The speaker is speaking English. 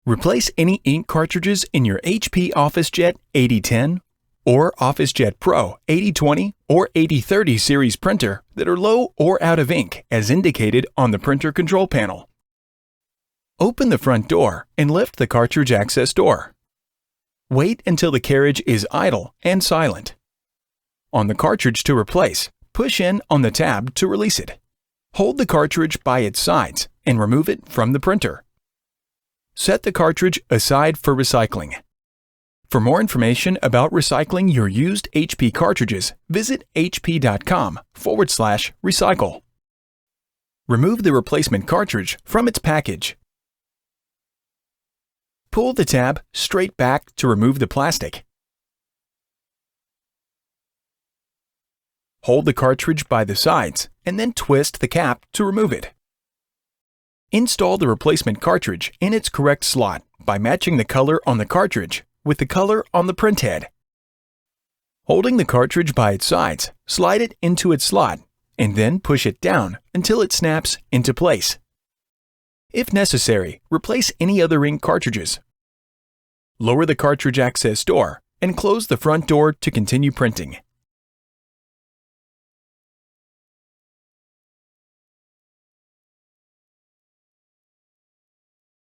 Replace any ink cartridges in your HP OfficeJet 8010 or OfficeJet Pro 8020 or 8030 series printer that are low or out of ink as indicated on the printer control panel. Open the front door and lift the cartridge access door. Wait until the carriage is idle and silent. On the cartridge to replace, push in on the tab to release it. Hold the cartridge by its sides and remove it from the printer. Set the cartridge aside for recycling. For more information about recycling your used HP cartridges, visit hp.com/recycle. Remove the replacement cartridge from its package. Pull the tab straight back to remove the plastic. Hold the cartridge by the sides and then twist the cap to remove it. Install the replacement cartridge in its correct slot by matching the color on the cartridge with the color on the printhead. Holding the cartridge by its sides, slide it into its slot and then push it down until it snaps into place. If necessary, replace any other ink cartridges. Lower the cartridge access door and close the front door to continue printing.